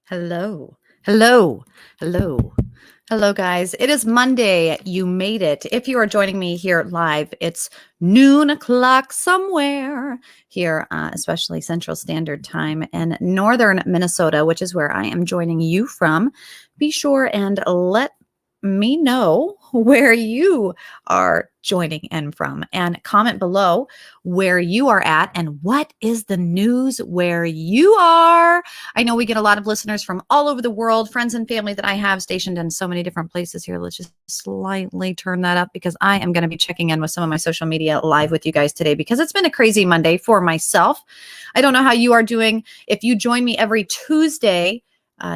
Hello. Hello. Hello. Hello, guys. It is Monday. You made it. If you are joining me here live, it's noon o'clock somewhere here, especially Central Standard Time in northern Minnesota, which is where I am joining you from. Be sure and let me know where you are joining in from and comment below where you are at and what is the news where you are. I know we get a lot of listeners from all over the world, friends and family that I have stationed in so many different places here. Let's just slightly turn that up because I am going to be checking in with some of my social media live with you guys today because it's been a crazy Monday for myself. I don't know how you are doing. If you join me every Tuesday,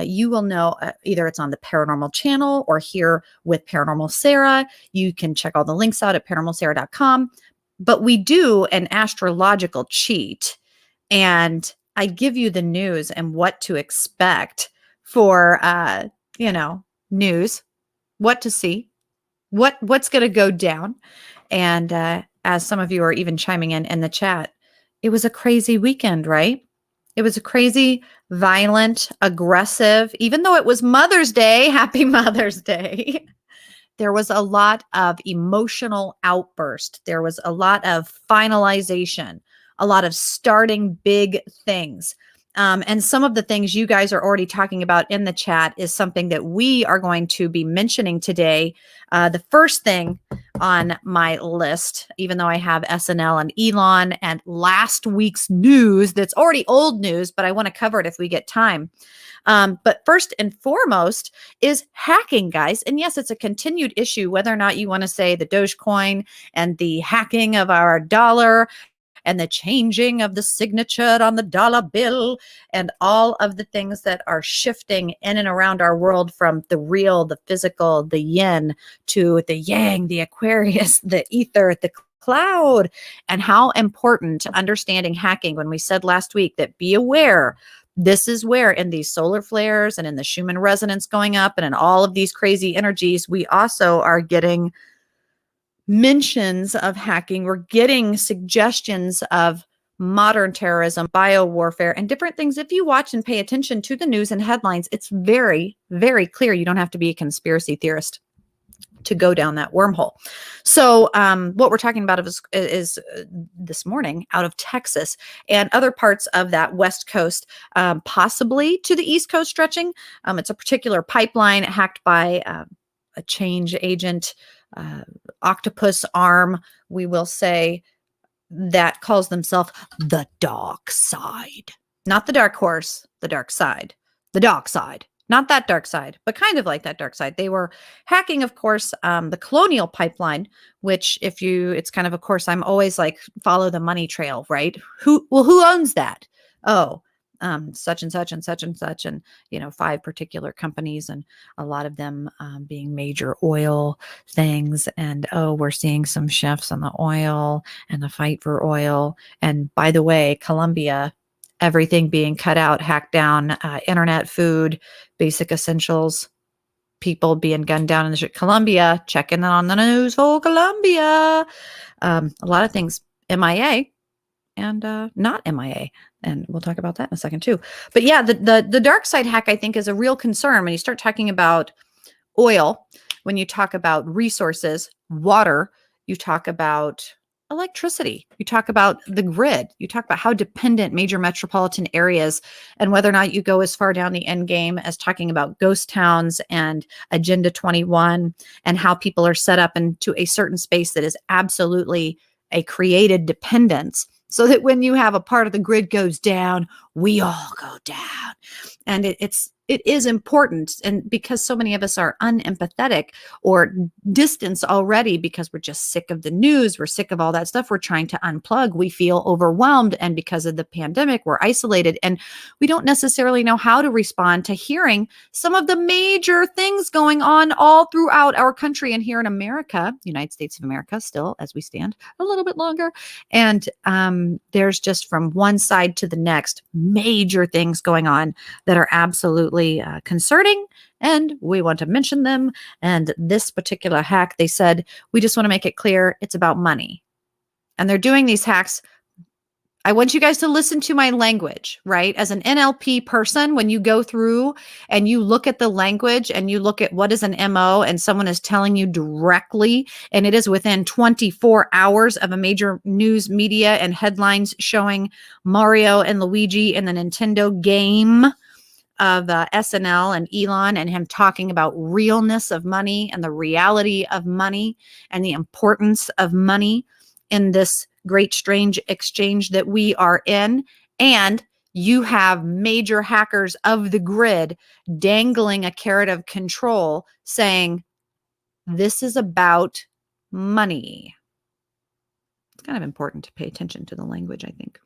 you will know either it's on the Paranormal channel or here with Paranormal Sarah. You can check all the links out at paranormalsarah.com. But we do an astrological cheat, and I give you the news and what to expect for, news, what to see, what's going to go down. And as some of you are even chiming in the chat, it was a crazy weekend, right? It was a crazy, violent, aggressive, even though it was Mother's Day, happy Mother's Day. There was a lot of emotional outburst. There was a lot of finalization, a lot of starting big things. And some of the things you guys are already talking about in the chat is something that we are going to be mentioning today. The first thing on my list, even though I have SNL and Elon and last week's news that's already old news, but I want to cover it if we get time. But first and foremost is hacking, guys. And yes, it's a continued issue, whether or not you want to say the Dogecoin and the hacking of our dollar and the changing of the signature on the dollar bill and all of the things that are shifting in and around our world from the real, the physical, the yin to the yang, the Aquarius, the ether, the cloud, and how important understanding hacking when we said last week that be aware. This is where in these solar flares and in the Schumann resonance going up and in all of these crazy energies, we also are getting mentions of hacking. We're getting suggestions of modern terrorism, biowarfare, and different things. If you watch and pay attention to the news and headlines, it's very, very clear. You don't have to be a conspiracy theorist to go down that wormhole. So what we're talking about is this morning out of Texas and other parts of that West Coast, possibly to the East Coast stretching. It's a particular pipeline hacked by a change agent, octopus arm, we will say, that calls themselves the dark side. Not the dark horse, the dark side. The dark side. Not that dark side, but kind of like that dark side. They were hacking, of course, the colonial pipeline, which it's kind of course, I'm always like, follow the money trail, right? Who owns that? Oh, such and such and such and such, and 5 particular companies, and a lot of them being major oil things. And we're seeing some chefs on the oil and the fight for oil. And by the way, Colombia, everything being cut out, hacked down, internet, food, basic essentials, people being gunned down in Colombia. Checking on the news for Colombia. A lot of things MIA and not MIA. And we'll talk about that in a second too. But yeah, the dark side hack, I think, is a real concern when you start talking about oil, when you talk about resources, water, you talk about electricity, you talk about the grid, you talk about how dependent major metropolitan areas, and whether or not you go as far down the end game as talking about ghost towns and Agenda 21 and how people are set up into a certain space that is absolutely a created dependence. So that when you have a part of the grid goes down, we all go down. And it is important. And because so many of us are unempathetic or distance already because we're just sick of the news, we're sick of all that stuff, we're trying to unplug, we feel overwhelmed. And because of the pandemic, we're isolated and we don't necessarily know how to respond to hearing some of the major things going on all throughout our country. And here in America, United States of America, still as we stand a little bit longer. And there's just from one side to the next, major things going on that are absolutely concerning, and we want to mention them. And this particular hack, they said, we just want to make it clear it's about money. And they're doing these hacks I want you guys to listen to my language, right? As an NLP person, when you go through and you look at the language and you look at what is an MO and someone is telling you directly, and it is within 24 hours of a major news media and headlines showing Mario and Luigi in the Nintendo game of SNL and Elon and him talking about realness of money and the reality of money and the importance of money in this great strange exchange that we are in. And you have major hackers of the grid dangling a carrot of control saying, this is about money. It's kind of important to pay attention to the language, I think.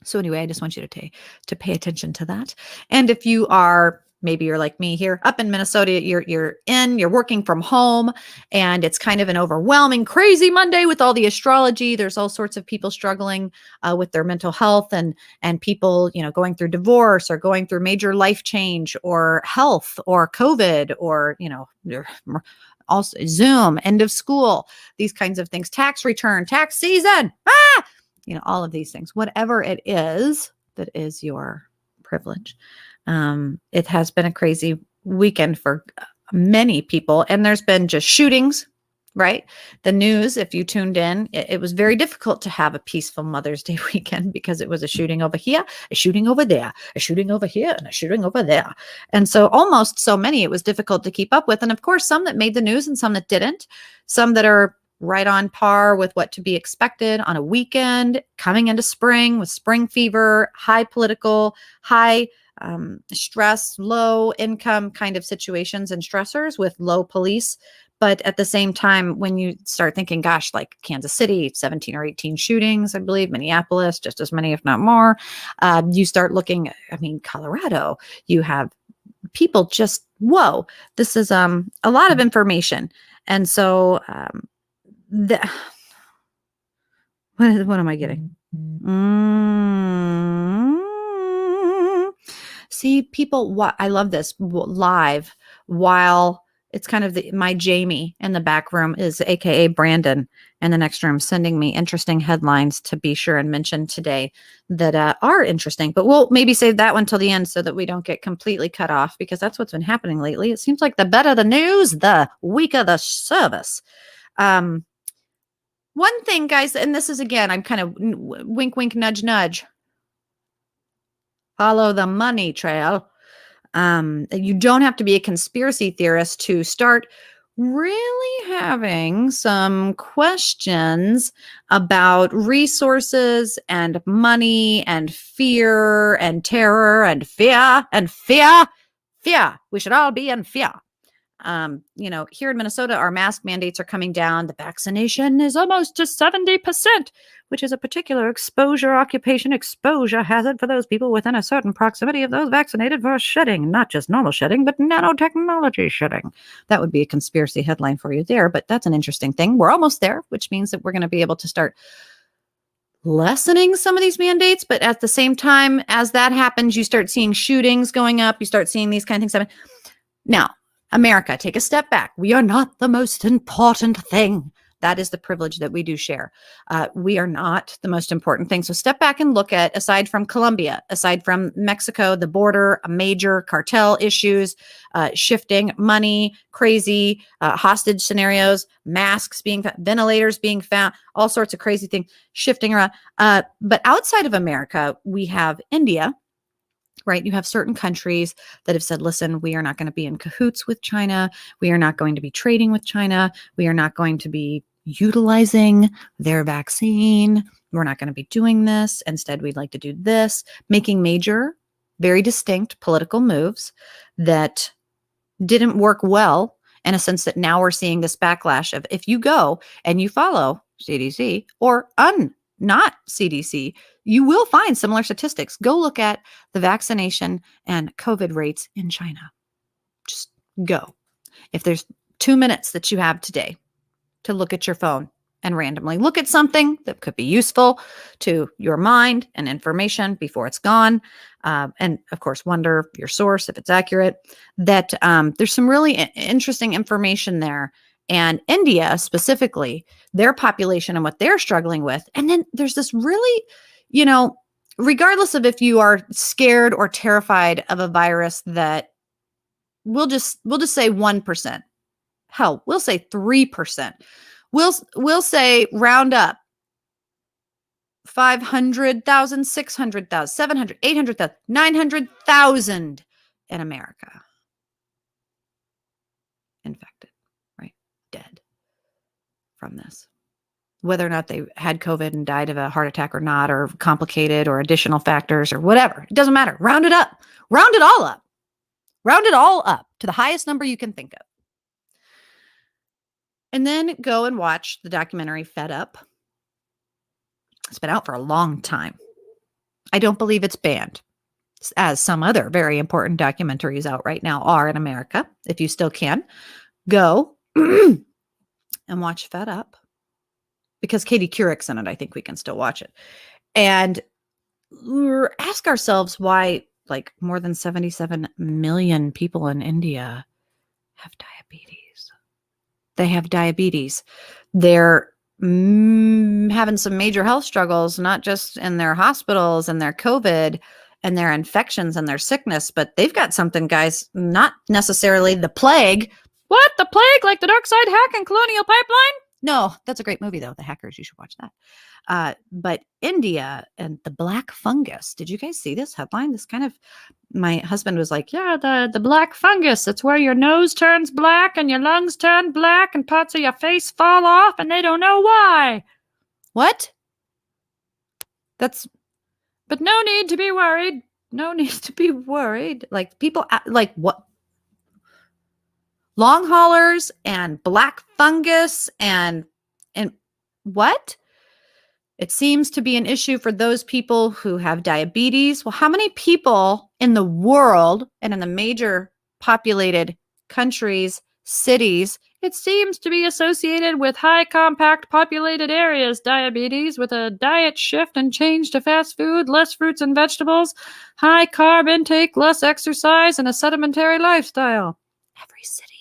So anyway, I just want you to pay attention to that. And if you are, maybe you're like me here up in Minnesota, you're working from home and it's kind of an overwhelming, crazy Monday with all the astrology. There's all sorts of people struggling with their mental health and people, going through divorce or going through major life change or health or COVID or, also Zoom, end of school, these kinds of things, tax return, tax season, all of these things, whatever it is that is your privilege. It has been a crazy weekend for many people, and there's been just shootings, right? The news, if you tuned in, it was very difficult to have a peaceful Mother's Day weekend because it was a shooting over here, a shooting over there, a shooting over here, and a shooting over there. And so almost so many, it was difficult to keep up with. And of course, some that made the news and some that didn't, some that are right on par with what to be expected on a weekend, coming into spring with spring fever, high political, high stress, low income kind of situations and stressors with low police. But at the same time, when you start thinking, gosh, like Kansas City, 17 or 18 shootings, I believe, Minneapolis, just as many, if not more, you start looking, Colorado, you have people just, whoa, this is a lot of information. And so what am I getting? See, people, I love this live while it's kind of my Jamie in the back room is AKA Brandon in the next room sending me interesting headlines to be sure and mention today that are interesting, but we'll maybe save that one till the end so that we don't get completely cut off because that's what's been happening lately. It seems like the better the news, the weaker the service. One thing, guys, and this is, again, I'm kind of wink, wink, nudge, nudge. Follow the money trail. You don't have to be a conspiracy theorist to start really having some questions about resources and money and fear and terror and fear and fear. Fear. We should all be in fear. Here in Minnesota, our mask mandates are coming down. The vaccination is almost to 70%, which is a particular occupation exposure hazard for those people within a certain proximity of those vaccinated for shedding, not just normal shedding, but nanotechnology shedding. That would be a conspiracy headline for you there, but that's an interesting thing. We're almost there, which means that we're going to be able to start lessening some of these mandates. But at the same time, as that happens, you start seeing shootings going up. You start seeing these kind of things happen. Now, America, take a step back. We are not the most important thing. That is the privilege that we do share. We are not the most important thing. So step back and look at, aside from Colombia, aside from Mexico, the border, major cartel issues, shifting money, crazy hostage scenarios, masks being found, ventilators being found, all sorts of crazy things shifting around. But outside of America, we have India. Right. You have certain countries that have said, listen, we are not going to be in cahoots with China. We are not going to be trading with China. We are not going to be utilizing their vaccine. We're not going to be doing this. Instead, we'd like to do this, making major, very distinct political moves that didn't work well in a sense that now we're seeing this backlash of if you go and you follow CDC or not CDC, you will find similar statistics. Go look at the vaccination and COVID rates in China. Just go. If there's 2 minutes that you have today to look at your phone and randomly look at something that could be useful to your mind and information before it's gone, and of course, wonder your source, if it's accurate, that there's some really interesting information there. And India specifically, their population and what they're struggling with. And then there's this really, regardless of if you are scared or terrified of a virus that we'll just say 1%. Hell, we'll say 3%. We'll say round up 500,000, 600,000, 700, 800,000, 900,000 in America infected, right? Dead from this. Whether or not they had COVID and died of a heart attack or not, or complicated or additional factors or whatever. It doesn't matter. Round it up. Round it all up. Round it all up to the highest number you can think of. And then go and watch the documentary Fed Up. It's been out for a long time. I don't believe it's banned, as some other very important documentaries out right now are in America. If you still can, go and watch Fed Up. Because Katie Couric's in it, I think we can still watch it. And ask ourselves why like more than 77 million people in India have diabetes. They have diabetes. They're having some major health struggles, not just in their hospitals and their COVID and their infections and their sickness, but they've got something, guys, not necessarily the plague. What? The plague? Like the Dark Side hack and Colonial Pipeline? No, that's a great movie, though. The Hackers, you should watch that. But India and the black fungus. Did you guys see this headline? This kind of, my husband was like, yeah, the black fungus. It's where your nose turns black and your lungs turn black and parts of your face fall off and they don't know why. What? But no need to be worried. No need to be worried. Like people, like what? Long haulers and black fungus and what? It seems to be an issue for those people who have diabetes. Well, how many people in the world and in the major populated countries, cities, it seems to be associated with high compact populated areas, diabetes, with a diet shift and change to fast food, less fruits and vegetables, high carb intake, less exercise, and a sedentary lifestyle. Every city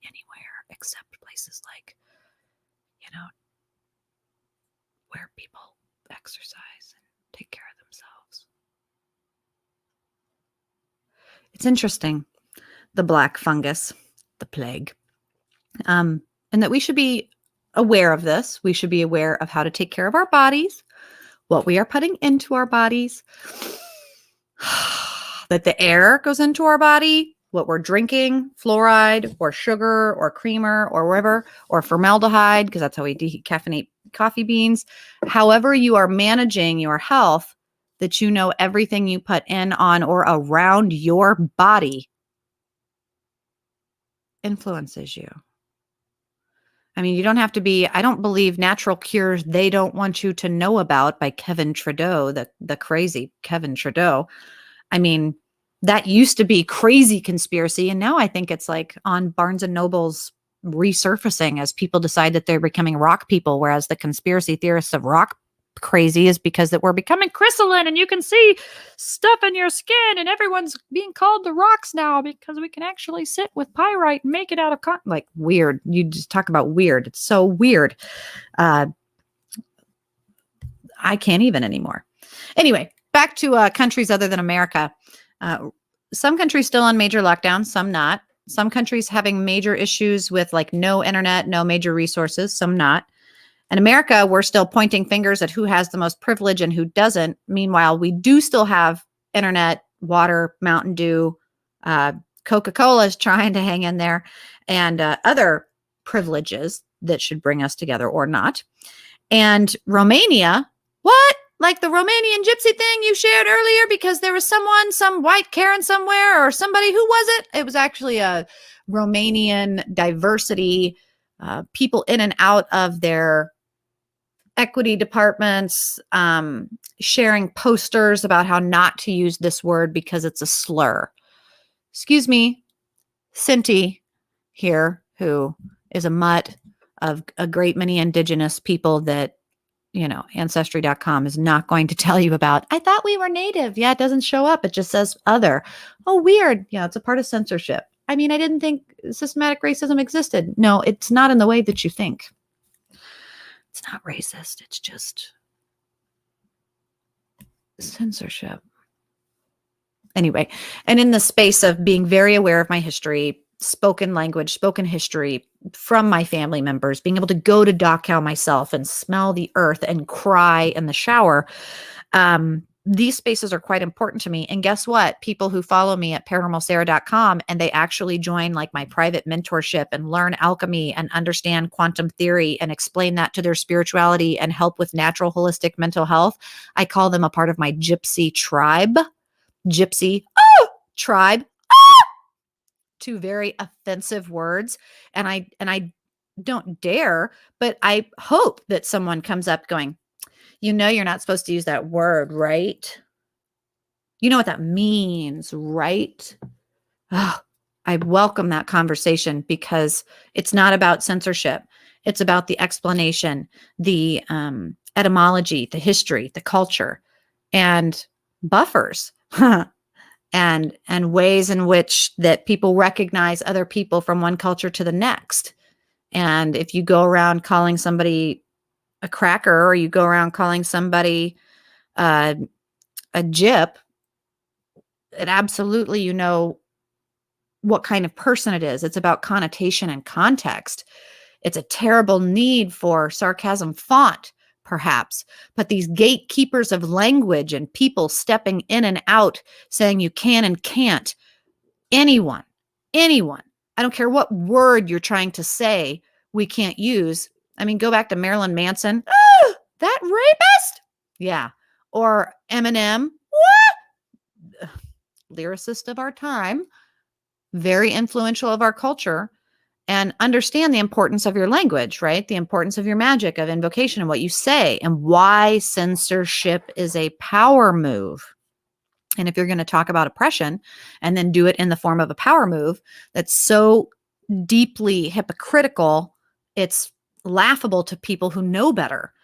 anywhere except places like, where people exercise and take care of themselves. It's interesting, the black fungus, the plague, and that we should be aware of this. We should be aware of how to take care of our bodies, what we are putting into our bodies, that the air goes into our body, what we're drinking, fluoride or sugar or creamer or whatever, or formaldehyde, because that's how we decaffeinate coffee beans. However you are managing your health, that you know everything you put in, on, or around your body influences you. I mean, you don't have to be, I don't believe natural cures they don't want you to know about by Kevin Trudeau, the crazy Kevin Trudeau. I mean, that used to be crazy conspiracy. And now I think it's like on Barnes and Noble's resurfacing as people decide that they're becoming rock people. Whereas the conspiracy theorists of rock crazy is because that we're becoming crystalline and you can see stuff in your skin and everyone's being called the rocks now because we can actually sit with pyrite and make it out of cotton. Like weird. You just talk about weird. It's so weird. I can't even anymore. Anyway, back to countries other than America. Some countries still on major lockdown, some not. Some countries having major issues with like no internet, no major resources, some not. In America, we're still pointing fingers at who has the most privilege and who doesn't. Meanwhile, we do still have internet, water, Mountain Dew, Coca-Cola is trying to hang in there, and other privileges that should bring us together or not. And Romania, what? Like the Romanian gypsy thing you shared earlier, because there was some white Karen somewhere or somebody, who was it? It was actually a Romanian diversity, people in and out of their equity departments, sharing posters about how not to use this word because it's a slur. Excuse me, Cinti here, who is a mutt of a great many indigenous people that, Ancestry.com is not going to tell you about. I thought we were native. Yeah, it doesn't show up. It just says other. Oh, weird. Yeah, it's a part of censorship. I mean, I didn't think systematic racism existed. No, it's not in the way that you think. It's not racist. It's just censorship. Anyway, and in the space of being very aware of my history, spoken language, spoken history from my family members, being able to go to Dachau myself and smell the earth and cry in the shower, these spaces are quite important to me. And guess what? People who follow me at paranormalsarah.com and they actually join like my private mentorship and learn alchemy and understand quantum theory and explain that to their spirituality and help with natural holistic mental health. I call them a part of my gypsy tribe. Gypsy tribe. Two very offensive words. And I don't dare, but I hope that someone comes up going, you know, you're not supposed to use that word, right? You know what that means, right? Oh, I welcome that conversation because it's not about censorship. It's about the explanation, the etymology, the history, the culture, and buffers. And ways in which that people recognize other people from one culture to the next. And if you go around calling somebody a cracker or you go around calling somebody a gyp, it absolutely, you know what kind of person it is. It's about connotation and context. It's a terrible need for sarcasm font, perhaps, but these gatekeepers of language and people stepping in and out saying you can and can't, anyone, I don't care what word you're trying to say, we can't use. I mean, go back to Marilyn Manson. Oh, that rapist. Yeah. Or Eminem. What? Lyricist of our time, very influential of our culture. And understand the importance of your language, right? The importance of your magic, of invocation, and what you say, and why censorship is a power move. And if you're going to talk about oppression and then do it in the form of a power move that's so deeply hypocritical, it's laughable to people who know better.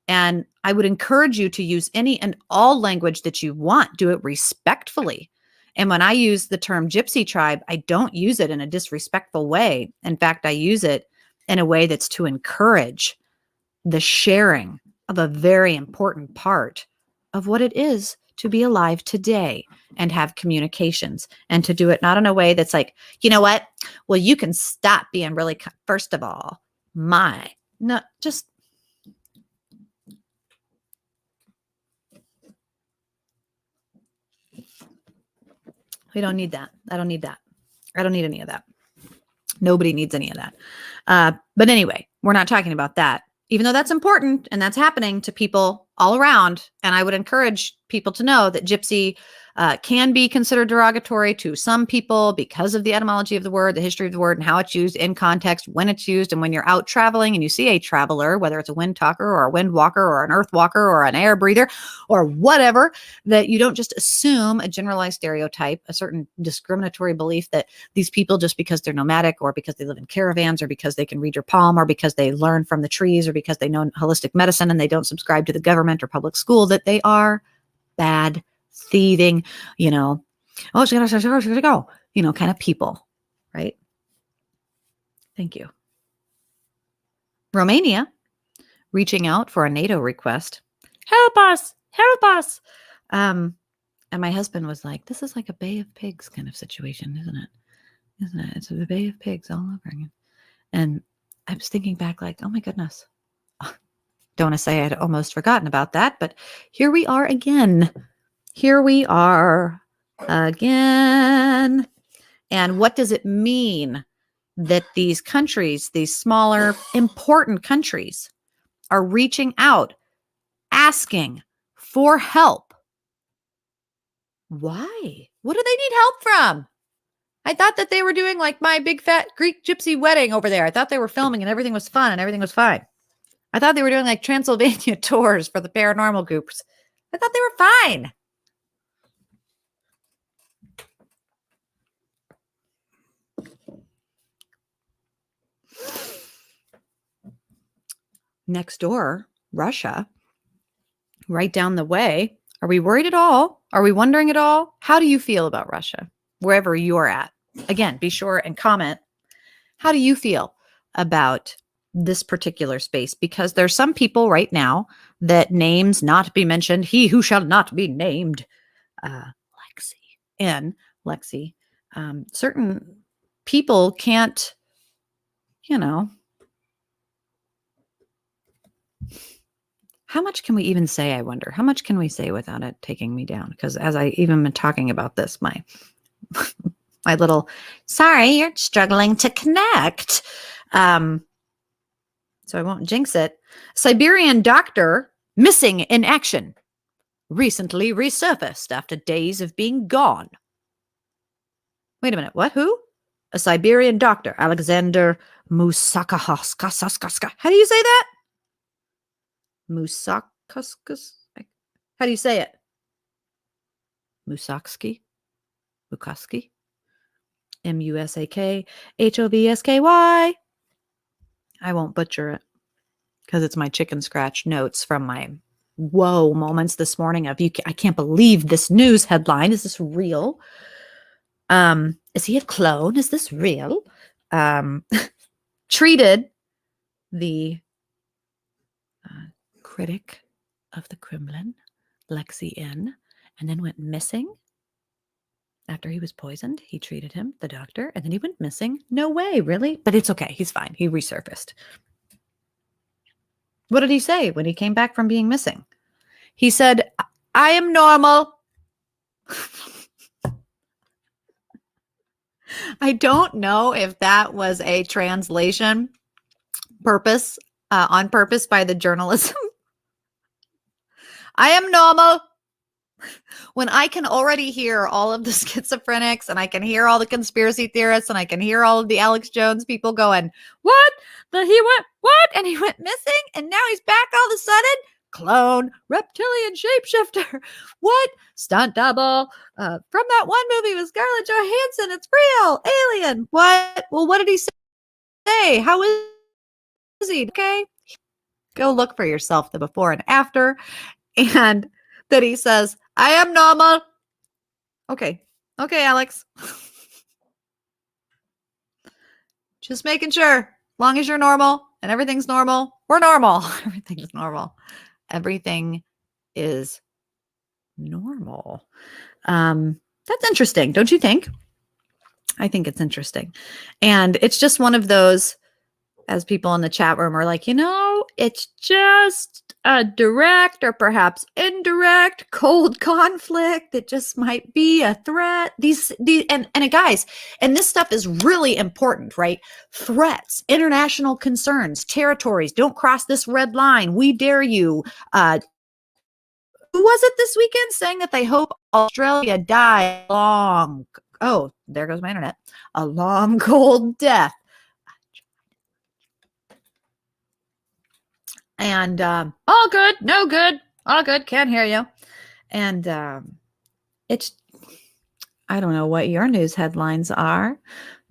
And I would encourage you to use any and all language that you want. Do it respectfully. And when I use the term gypsy tribe, I don't use it in a disrespectful way. In fact, I use it in a way that's to encourage the sharing of a very important part of what it is to be alive today and have communications, and to do it not in a way that's like, you know what? Well, you can stop being really, first of all, just we don't need that. I don't need that. I don't need any of that. Nobody needs any of that. But anyway, we're not talking about that, even though that's important and that's happening to people all around. And I would encourage people to know that gypsy can be considered derogatory to some people because of the etymology of the word, the history of the word, and how it's used in context, when it's used. And when you're out traveling and you see a traveler, whether it's a wind talker or a wind walker or an earth walker or an air breather or whatever, that you don't just assume a generalized stereotype, a certain discriminatory belief that these people, just because they're nomadic or because they live in caravans or because they can read your palm or because they learn from the trees or because they know holistic medicine and they don't subscribe to the government or public school, that they are bad, thieving, oh, she gotta go, kind of people, right? Thank you. Romania, reaching out for a NATO request. Help us, help us. And my husband was like, this is like a Bay of Pigs kind of situation, isn't it? Isn't it? It's a Bay of Pigs all over again. And I was thinking back like, oh my goodness. Don't want to say I'd almost forgotten about that, but here we are again. Here we are again. And what does it mean that these countries, these smaller, important countries, are reaching out, asking for help? Why? What do they need help from? I thought that they were doing like my big fat Greek gypsy wedding over there. I thought they were filming and everything was fun and everything was fine. I thought they were doing like Transylvania tours for the paranormal groups. I thought they were fine. Next door, Russia, right down the way. Are we worried at all? Are we wondering at all? How do you feel about Russia, wherever you're at? Again, be sure and comment. How do you feel about this particular space? Because there's some people right now that names not be mentioned, he who shall not be named, Lexi, certain people can't, you know, how much can we even say? I wonder, how much can we say without it taking me down? Because as I even been talking about this, my my little, sorry, you're struggling to connect. So I won't jinx it. Siberian doctor missing in action, recently resurfaced after days of being gone. Wait a minute. What? Who? A Siberian doctor, Alexander Musakahaska. How do you say that? Musakaskas? How do you say it? Musaksky? Mukaski? Musakhovsky. I won't butcher it because it's my chicken scratch notes from my whoa moments this morning of I can't believe this news headline. Is this real? Is he a clone? Is this real? Treated the critic of the Kremlin, Lexi N, and then went missing after he was poisoned. He treated him, the doctor, and then he went missing. No way, really? But it's okay. He's fine. He resurfaced. What did he say when he came back from being missing? He said, I am normal. I don't know if that was a translation on purpose by the journalism. I am normal. When I can already hear all of the schizophrenics and I can hear all the conspiracy theorists and I can hear all of the Alex Jones people going, what? And he went missing and now he's back all of a sudden? Clone, reptilian shapeshifter. What? Stunt double. From that one movie with Scarlett Johansson. It's real. Alien. What? Well, what did he say? How is he? Okay. Go look for yourself the before and after. And that he says, I am normal. Okay. Okay, Alex. Just making sure. As long as you're normal and everything's normal, we're normal. Everything's normal. Everything is normal. That's interesting, don't you think? I think it's interesting. And it's just one of those, as people in the chat room are like, it's just a direct or perhaps indirect cold conflict that just might be a threat. These and guys, and this stuff is really important, right? Threats, international concerns, territories. Don't cross this red line. We dare you. Who was it this weekend saying that they hope Australia die long? Oh, there goes my internet. A long, cold death. And all good, no good, all good, can't hear you. And it's, I don't know what your news headlines are,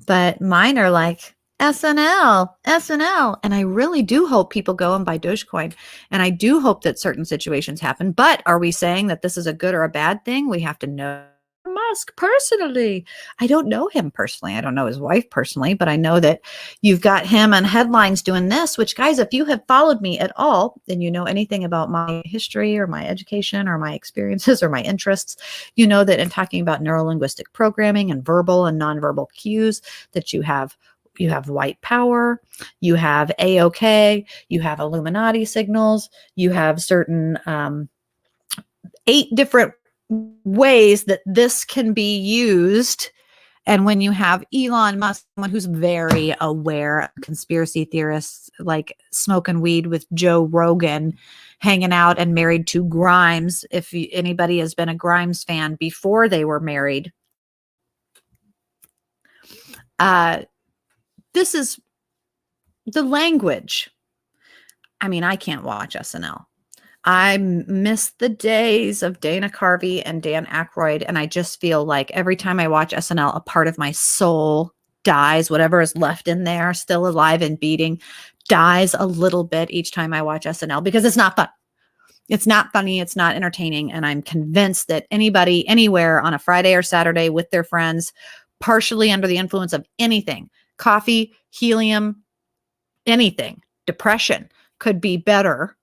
but mine are like SNL. And I really do hope people go and buy Dogecoin. And I do hope that certain situations happen. But are we saying that this is a good or a bad thing? We have to know Musk personally. I don't know him personally. I don't know his wife personally, but I know that you've got him on headlines doing this, which, guys, if you have followed me at all and you know anything about my history or my education or my experiences or my interests, you know that in talking about neurolinguistic programming and verbal and nonverbal cues, that you have white power, you have AOK, you have Illuminati signals, you have certain 8 different ways that this can be used. And when you have Elon Musk, someone who's very aware, conspiracy theorists, like smoking weed with Joe Rogan, hanging out and married to Grimes. If anybody has been a Grimes fan before they were married, this is the language. I mean, I can't watch SNL. I miss the days of Dana Carvey and Dan Aykroyd, and I just feel like every time I watch SNL, a part of my soul dies. Whatever is left in there, still alive and beating, dies a little bit each time I watch SNL because it's not fun. It's not funny. It's not entertaining. And I'm convinced that anybody, anywhere on a Friday or Saturday with their friends, partially under the influence of anything, coffee, helium, anything, depression, could be better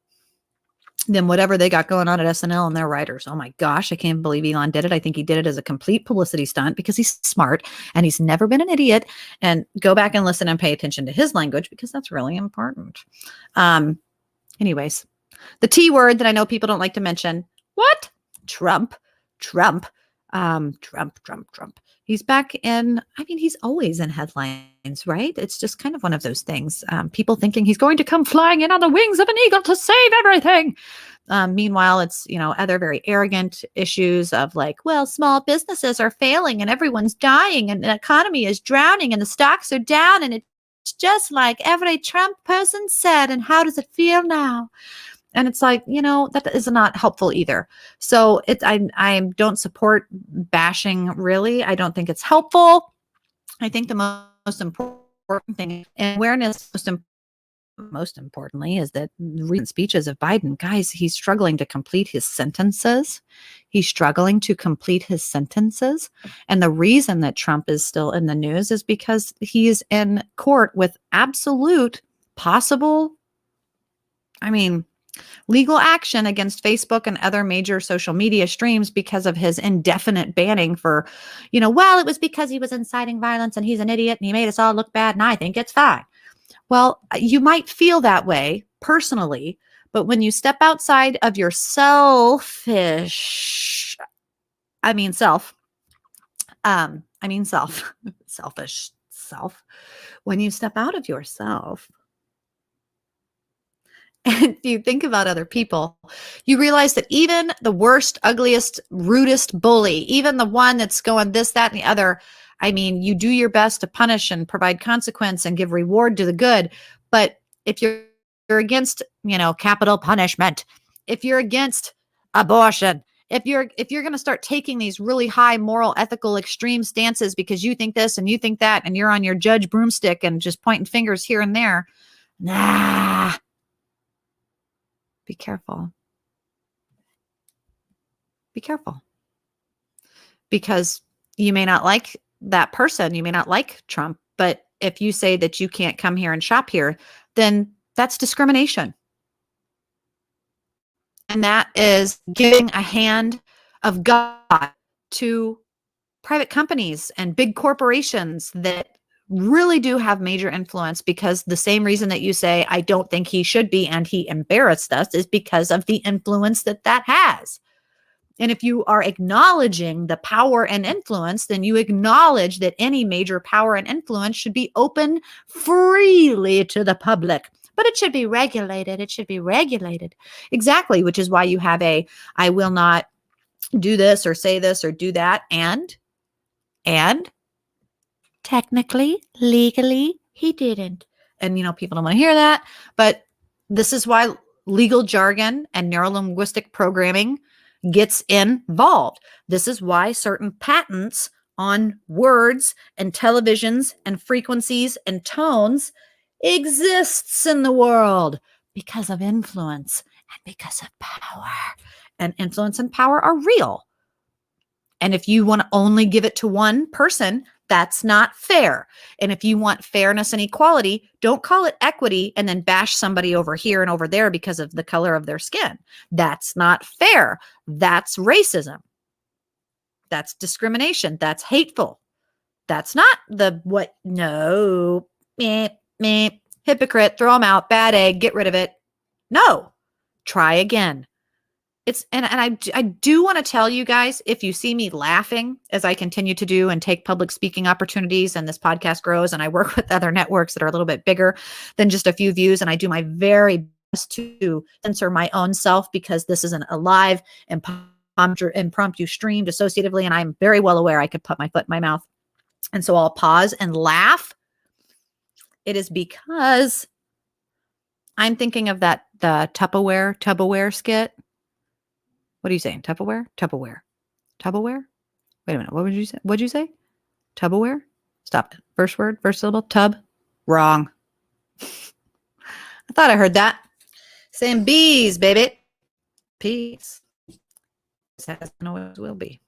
than whatever they got going on at SNL and their writers. Oh my gosh, I can't believe Elon did it. I think he did it as a complete publicity stunt because he's smart and he's never been an idiot. And go back and listen and pay attention to his language because that's really important. Anyways, the T word that I know people don't like to mention. What? Trump. Trump. Trump. He's back in, I mean, he's always in headlines, right? It's just kind of one of those things. People thinking he's going to come flying in on the wings of an eagle to save everything. Meanwhile, it's, other very arrogant issues of like, well, small businesses are failing and everyone's dying and the economy is drowning and the stocks are down. And it's just like every Trump person said. And how does it feel now? And it's like, that is not helpful either. So I don't support bashing, really. I don't think it's helpful. I think the most important thing and awareness, most importantly, is that recent speeches of Biden, guys, he's struggling to complete his sentences. And the reason that Trump is still in the news is because he's in court with absolute possible, legal action against Facebook and other major social media streams because of his indefinite banning for, well, it was because he was inciting violence and he's an idiot and he made us all look bad and I think it's fine. Well, you might feel that way personally, but when you step outside of your selfish self, when you step out of yourself, and you think about other people, you realize that even the worst, ugliest, rudest bully, even the one that's going this, that, and the other, you do your best to punish and provide consequence and give reward to the good. But if you're against, capital punishment, if you're against abortion, if you're going to start taking these really high moral, ethical, extreme stances because you think this and you think that, and you're on your judge broomstick and just pointing fingers here and there, nah. Be careful. Be careful. Because you may not like that person. You may not like Trump. But if you say that you can't come here and shop here, then that's discrimination. And that is giving a hand of God to private companies and big corporations that really do have major influence, because the same reason that you say, I don't think he should be, and he embarrassed us, is because of the influence that has. And if you are acknowledging the power and influence, then you acknowledge that any major power and influence should be open freely to the public. But it should be regulated. It should be regulated. Exactly, which is why you have I will not do this or say this or do that. And technically, legally, he didn't. And, people don't want to hear that. But this is why legal jargon and neurolinguistic programming gets involved. This is why certain patents on words and televisions and frequencies and tones exists in the world, because of influence and because of power. And influence and power are real. And if you want to only give it to one person, that's not fair. And if you want fairness and equality, don't call it equity and then bash somebody over here and over there because of the color of their skin. That's not fair. That's racism. That's discrimination. That's hateful. That's not hypocrite, throw them out, bad egg, get rid of it. No, try again. I do want to tell you guys, if you see me laughing as I continue to do and take public speaking opportunities, and this podcast grows and I work with other networks that are a little bit bigger than just a few views, and I do my very best to censor my own self, because this isn't a live impromptu streamed associatively, and I'm very well aware I could put my foot in my mouth. And so I'll pause and laugh. It is because I'm thinking of the Tupperware skit. What are you saying? Tupperware? Wait a minute. What would you say? What'd you say? Tupperware? Stop it. First word, first syllable, tub. Wrong. I thought I heard that. Saying bees, baby. Peace. Always will be.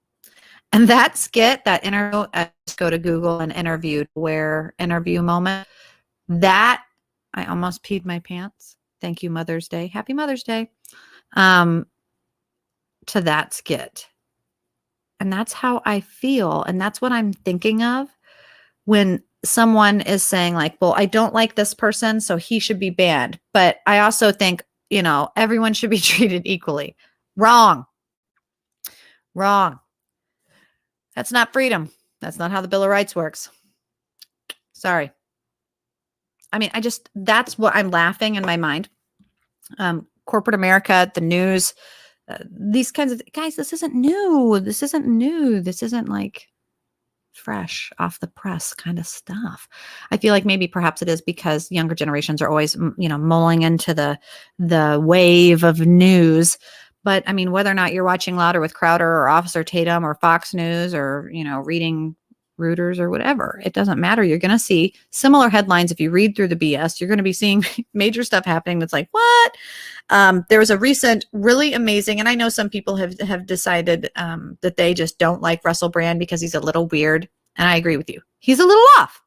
And that skit, that interview, just go to Google and interview moment. That, I almost peed my pants. Thank you, Mother's Day. Happy Mother's Day. to that skit. And that's how I feel. And that's what I'm thinking of when someone is saying, like, well, I don't like this person, so he should be banned. But I also think, everyone should be treated equally. Wrong. Wrong. That's not freedom. That's not how the Bill of Rights works. Sorry. I mean, that's what I'm laughing in my mind. Corporate America, the news, these kinds of guys, this isn't new. This isn't new. This isn't like fresh off the press kind of stuff. I feel like maybe perhaps it is because younger generations are always, mulling into the wave of news. But I mean, whether or not you're watching Louder with Crowder or Officer Tatum or Fox News or, reading Reuters or whatever, it doesn't matter. You're going to see similar headlines. If you read through the BS, you're going to be seeing major stuff happening that's like, what? There was a recent really amazing, and I know some people have decided that they just don't like Russell Brand because he's a little weird. And I agree with you. He's a little off,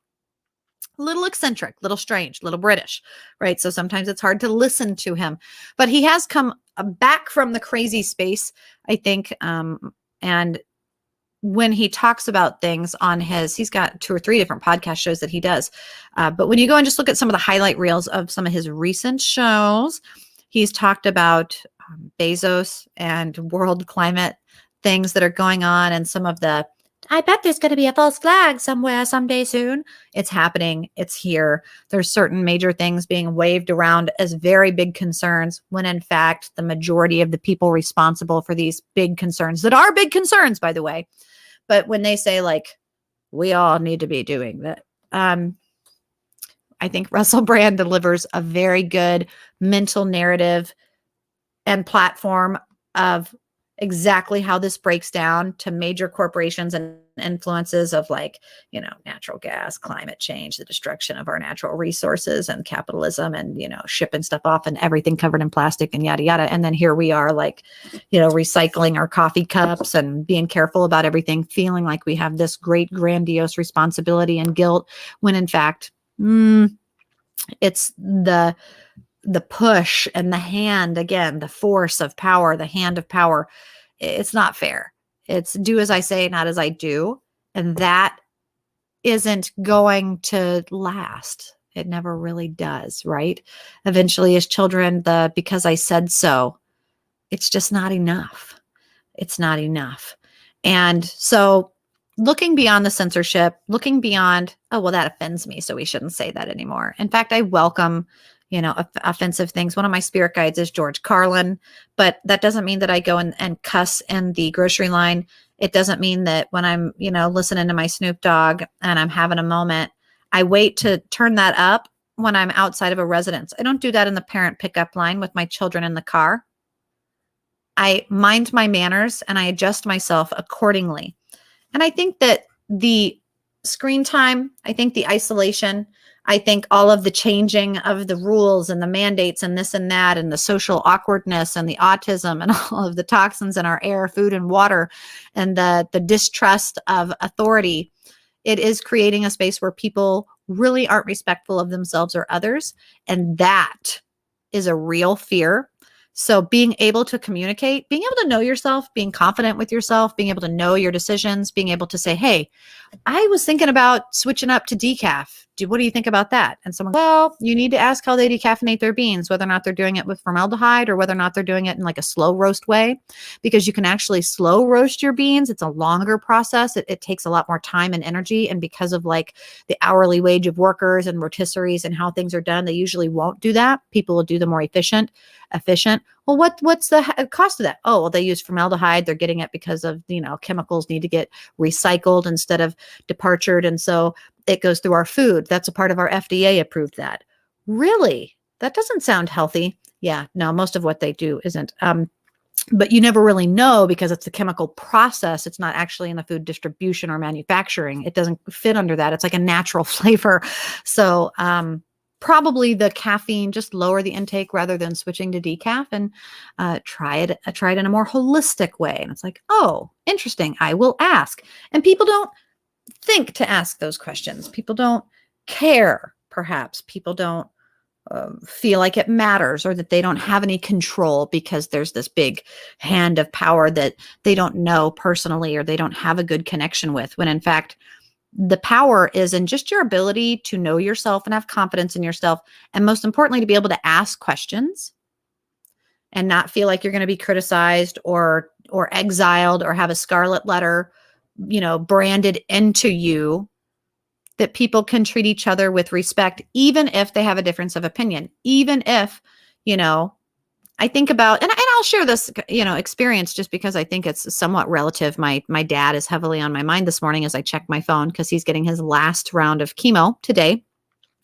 a little eccentric, little strange, little British, right? So sometimes it's hard to listen to him, but he has come back from the crazy space, I think. And when he talks about things on he's got 2 or 3 different podcast shows that he does. But when you go and just look at some of the highlight reels of some of his recent shows, he's talked about Bezos and world climate things that are going on, and some of the, I bet there's going to be a false flag somewhere someday soon. It's happening. It's here. There's certain major things being waved around as very big concerns, when in fact, the majority of the people responsible for these big concerns, that are big concerns, by the way, but when they say, like, we all need to be doing that, I think Russell Brand delivers a very good mental narrative and platform of exactly how this breaks down to major corporations and influences of, like, natural gas, climate change, the destruction of our natural resources, and capitalism, and, shipping stuff off and everything covered in plastic and yada, yada. And then here we are, like, recycling our coffee cups and being careful about everything, feeling like we have this great grandiose responsibility and guilt, when in fact, it's the push and the hand, again, the force of power, the hand of power. It's not fair. It's do as I say, not as I do. And that isn't going to last. It never really does, right? Eventually, as children, because I said so, it's just not enough. It's not enough. And so looking beyond the censorship, looking beyond, oh, well, that offends me, so we shouldn't say that anymore. In fact, I welcome offensive things. One of my spirit guides is George Carlin, but that doesn't mean that I go and cuss in the grocery line. It doesn't mean that when I'm, listening to my Snoop Dogg and I'm having a moment, I wait to turn that up when I'm outside of a residence. I don't do that in the parent pickup line with my children in the car. I mind my manners and I adjust myself accordingly. And I think that the screen time, I think the isolation, I think all of the changing of the rules and the mandates and this and that, and the social awkwardness and the autism and all of the toxins in our air, food, and water, and the distrust of authority, it is creating a space where people really aren't respectful of themselves or others. And that is a real fear. So being able to communicate, being able to know yourself, being confident with yourself, being able to know your decisions, being able to say, hey, I was thinking about switching up to decaf. What do you think about that? And someone, well, you need to ask how they decaffeinate their beans, whether or not they're doing it with formaldehyde or whether or not they're doing it in like a slow roast way, because you can actually slow roast your beans. It's a longer process. It takes a lot more time and energy. And because of like the hourly wage of workers and rotisseries and how things are done, they usually won't do that. People will do the more efficient. Well, what's the cost of that? Oh, well, they use formaldehyde. They're getting it because of, chemicals need to get recycled instead of departured. And so it goes through our food. That's a part of our FDA approved that. Really? That doesn't sound healthy. Yeah, no, most of what they do isn't. But you never really know because it's a chemical process. It's not actually in the food distribution or manufacturing. It doesn't fit under that. It's like a natural flavor. So, probably the caffeine, just lower the intake rather than switching to decaf, and try it in a more holistic way. And it's like, oh, interesting. I will ask. And people don't think to ask those questions. People don't care, perhaps. People don't feel like it matters, or that they don't have any control because there's this big hand of power that they don't know personally or they don't have a good connection with, when in fact, the power is in just your ability to know yourself and have confidence in yourself. And most importantly, to be able to ask questions and not feel like you're going to be criticized or exiled or have a scarlet letter, branded into you, that people can treat each other with respect, even if they have a difference of opinion, even if, I think about, and I'll share this, experience just because I think it's somewhat relative. My dad is heavily on my mind this morning as I check my phone because he's getting his last round of chemo today.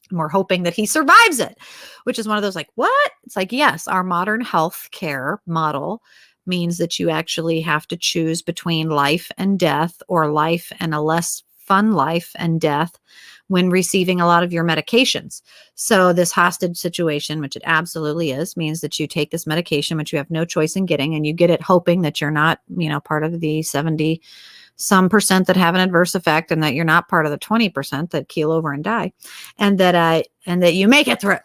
And we're hoping that he survives it, which is one of those like, what? It's like, yes, our modern health care model means that you actually have to choose between life and death, or life and a less fun life and death, when receiving a lot of your medications. So this hostage situation, which it absolutely is, means that you take this medication, which you have no choice in getting, and you get it hoping that you're not, part of the 70 some percent that have an adverse effect, and that you're not part of the 20% that keel over and die, and that you make it through.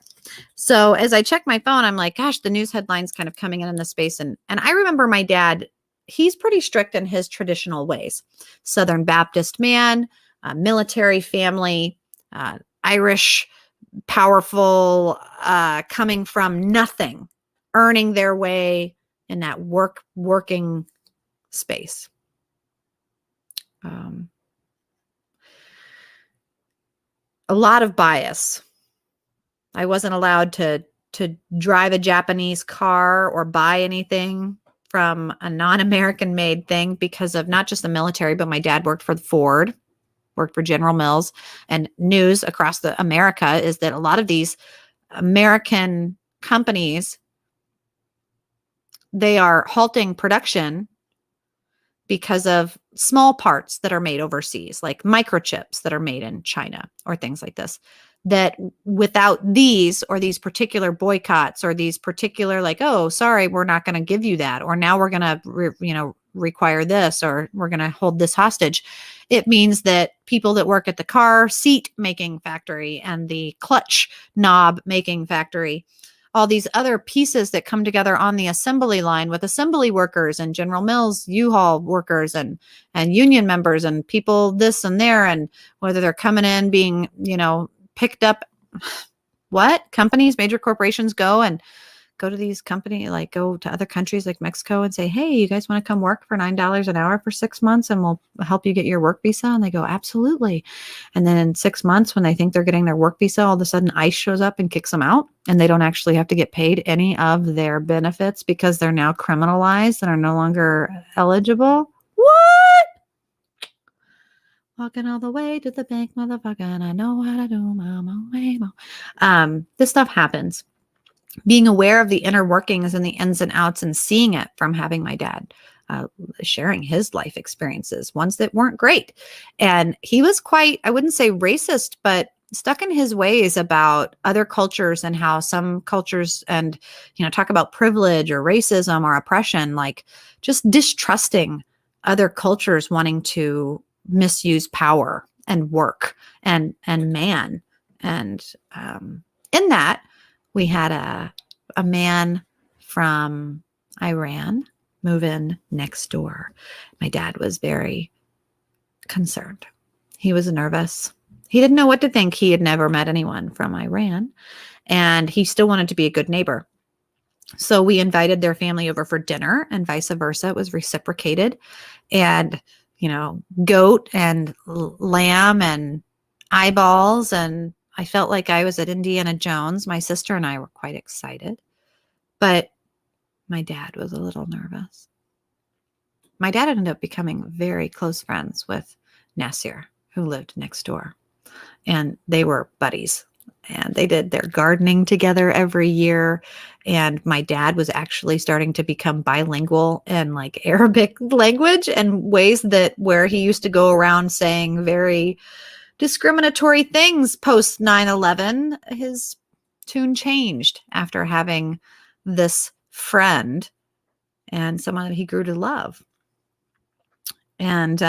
So as I check my phone, I'm like, gosh, the news headlines kind of coming in this space. And I remember my dad, he's pretty strict in his traditional ways. Southern Baptist man, military family, Irish, powerful, coming from nothing, earning their way in that working space. A lot of bias. I wasn't allowed to drive a Japanese car or buy anything from a non-American made thing because of not just the military, but my dad worked for Ford, worked for General Mills, and news across America is that a lot of these American companies, they are halting production because of small parts that are made overseas, like microchips that are made in China or things like this, that without these, or these particular boycotts, or these particular like, oh, sorry, we're not going to give you that, or now we're going to require this, or we're going to hold this hostage. It means that people that work at the car seat making factory and the clutch knob making factory, all these other pieces that come together on the assembly line with assembly workers and General Mills, U-Haul workers and union members and people this and there, and whether they're coming in being, picked up. What companies, major corporations go to these companies, like go to other countries like Mexico and say, hey, you guys want to come work for $9 an hour for 6 months and we'll help you get your work visa? And they go, absolutely. And then in 6 months, when they think they're getting their work visa, all of a sudden ICE shows up and kicks them out, and they don't actually have to get paid any of their benefits because they're now criminalized and are no longer eligible. What? Walking all the way to the bank, motherfucker, and I know how to do my way. This stuff happens. Being aware of the inner workings and the ins and outs, and seeing it from having my dad sharing his life experiences, ones that weren't great. And he was quite, I wouldn't say racist, but stuck in his ways about other cultures and how some cultures, and, talk about privilege or racism or oppression, like just distrusting other cultures, wanting to misuse power and work and man. And in that, we had a man from Iran move in next door. My dad was very concerned. He was nervous. He didn't know what to think. He had never met anyone from Iran, and he still wanted to be a good neighbor. So we invited their family over for dinner, and vice versa. It was reciprocated. And, goat and lamb and eyeballs, and I felt like I was at Indiana Jones. My sister and I were quite excited, but my dad was a little nervous. My dad ended up becoming very close friends with Nasir, who lived next door, and they were buddies, and they did their gardening together every year. And my dad was actually starting to become bilingual in like Arabic language, and ways that where he used to go around saying very discriminatory things post 9/11, his tune changed after having this friend and someone that he grew to love. And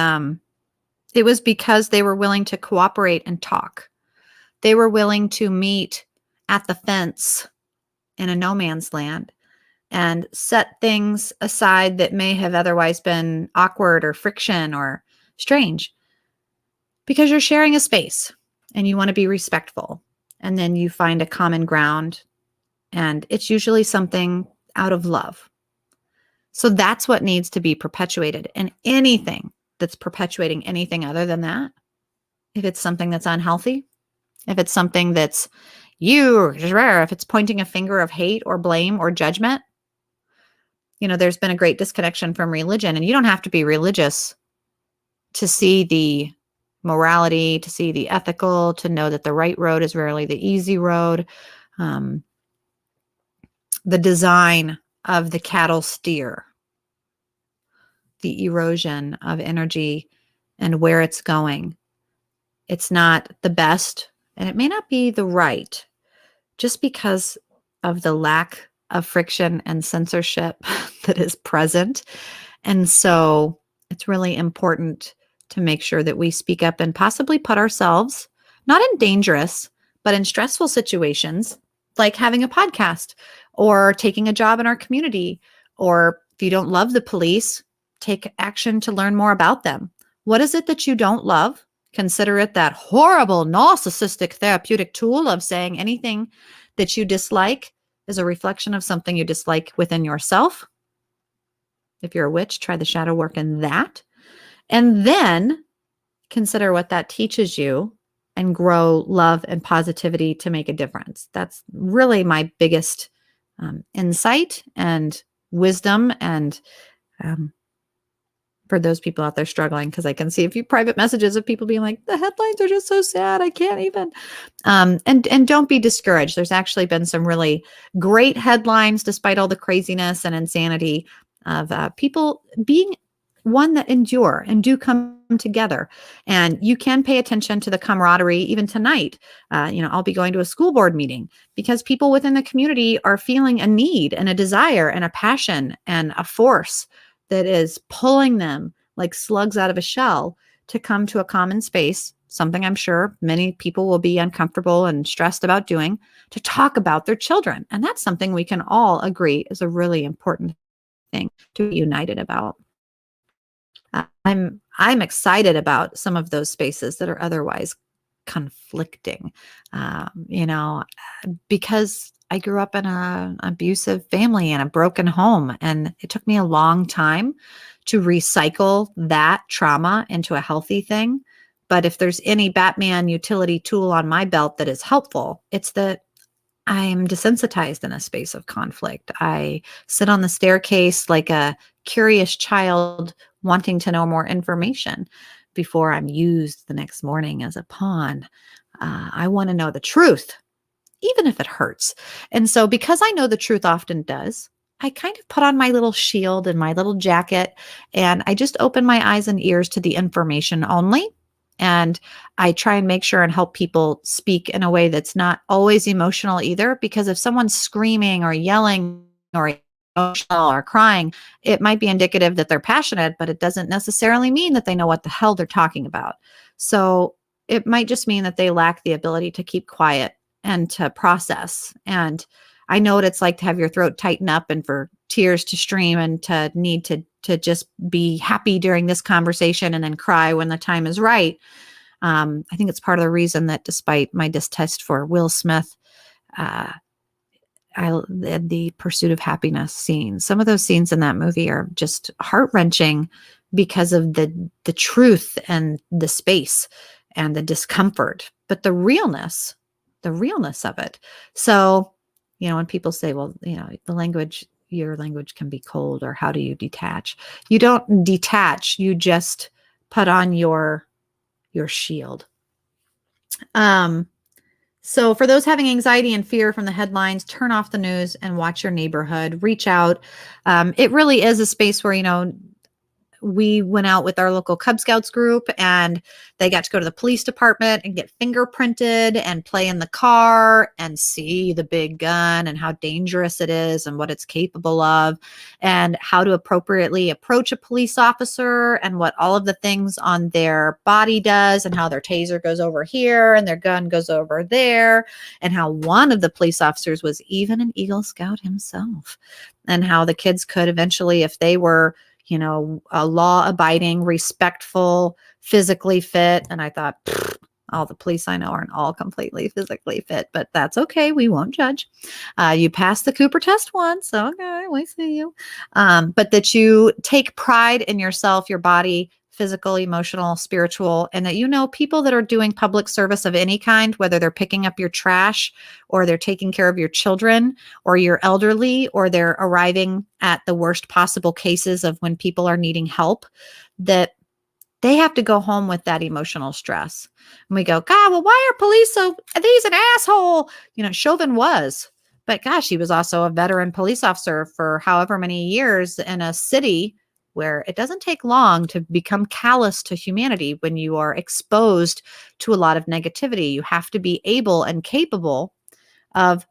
it was because they were willing to cooperate and talk. They were willing to meet at the fence in a no man's land and set things aside that may have otherwise been awkward or friction or strange, because you're sharing a space and you want to be respectful. And then you find a common ground, and it's usually something out of love. So that's what needs to be perpetuated. And anything that's perpetuating anything other than that, if it's something that's unhealthy, if it's something that's if it's pointing a finger of hate or blame or judgment, there's been a great disconnection from religion. And you don't have to be religious to see the morality, to see the ethical, to know that the right road is rarely the easy road. The design of the cattle steer, the erosion of energy and where it's going. It's not the best, and it may not be the right, just because of the lack of friction and censorship that is present. And so it's really important to make sure that we speak up and possibly put ourselves, not in dangerous, but in stressful situations, like having a podcast or taking a job in our community. Or if you don't love the police, take action to learn more about them. What is it that you don't love? Consider it that horrible narcissistic therapeutic tool of saying anything that you dislike is a reflection of something you dislike within yourself. If you're a witch, try the shadow work in that. And then consider what that teaches you and grow love and positivity to make a difference. That's really my biggest insight and wisdom. And for those people out there struggling, because I can see a few private messages of people being like, the headlines are just so sad, I can't even. And don't be discouraged. There's actually been some really great headlines, despite all the craziness and insanity of people being one that endure and do come together. And you can pay attention to the camaraderie even tonight. I'll be going to a school board meeting because people within the community are feeling a need and a desire and a passion and a force that is pulling them like slugs out of a shell to come to a common space, something I'm sure many people will be uncomfortable and stressed about doing, to talk about their children. And that's something we can all agree is a really important thing to be united about. I'm excited about some of those spaces that are otherwise conflicting, because I grew up in an abusive family and a broken home, and it took me a long time to recycle that trauma into a healthy thing. But if there's any Batman utility tool on my belt that is helpful, it's that I'm desensitized in a space of conflict. I sit on the staircase like a curious child wanting to know more information before I'm used the next morning as a pawn. I want to know the truth, even if it hurts. And so because I know the truth often does, I kind of put on my little shield and my little jacket, and I just open my eyes and ears to the information only. And I try and make sure and help people speak in a way that's not always emotional either, because if someone's screaming or yelling or emotional or crying, it might be indicative that they're passionate, but it doesn't necessarily mean that they know what the hell they're talking about. So it might just mean that they lack the ability to keep quiet and to process. And I know what it's like to have your throat tighten up and for tears to stream and to need to just be happy during this conversation and then cry when the time is right. I think it's part of the reason that despite my distaste for Will Smith, the Pursuit of Happiness scenes, some of those scenes in that movie are just heart-wrenching because of the truth and the space and the discomfort, but the realness of it. So, when people say, well, your language can be cold, or how do you detach? You don't detach, you just put on your shield. So for those having anxiety and fear from the headlines, turn off the news and watch your neighborhood, reach out. It really is a space where, we went out with our local Cub Scouts group, and they got to go to the police department and get fingerprinted and play in the car and see the big gun and how dangerous it is and what it's capable of, and how to appropriately approach a police officer and what all of the things on their body does, and how their taser goes over here and their gun goes over there, and how one of the police officers was even an Eagle Scout himself, and how the kids could eventually, if they were, you know, a law-abiding, respectful, physically fit. And I thought, all the police I know aren't all completely physically fit, but that's okay. We won't judge. You passed the Cooper test once, so okay, we see you. But that you take pride in yourself, your body, physical, emotional, spiritual, and that, you know, people that are doing public service of any kind, whether they're picking up your trash or they're taking care of your children or your elderly, or they're arriving at the worst possible cases of when people are needing help, that they have to go home with that emotional stress. And we go, God, well, why are police so, he's an asshole? You know, Chauvin was, but gosh, he was also a veteran police officer for however many years in a city where it doesn't take long to become callous to humanity when you are exposed to a lot of negativity. You have to be able and capable of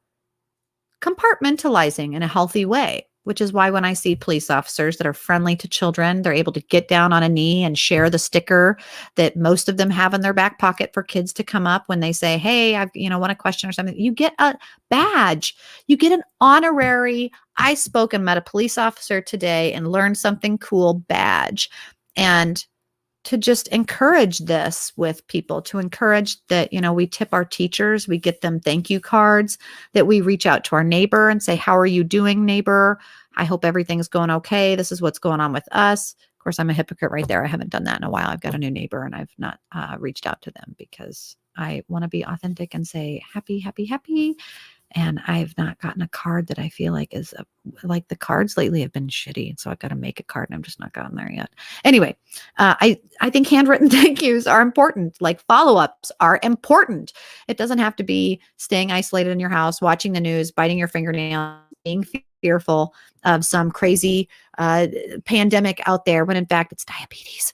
compartmentalizing in a healthy way, which is why when I see police officers that are friendly to children, they're able to get down on a knee and share the sticker that most of them have in their back pocket for kids to come up when they say, hey, I've, you know, want a question or something. You get a badge. You get an honorary, I spoke and met a police officer today and learned something cool badge. And to just encourage this with people, to encourage that, you know, we tip our teachers, we get them thank you cards, that we reach out to our neighbor and say, how are you doing, neighbor? I hope everything's going okay. This is what's going on with us. Of course, I'm a hypocrite right there. I haven't done that in a while. I've got a new neighbor and I've not reached out to them because I want to be authentic and say happy, happy, happy. And I've not gotten a card that I feel like is like the cards lately have been shitty. And so I've got to make a card and I've just not gotten there yet. Anyway, I think handwritten thank yous are important. Like follow-ups are important. It doesn't have to be staying isolated in your house, watching the news, biting your fingernails, being fearful of some crazy pandemic out there, when in fact it's diabetes,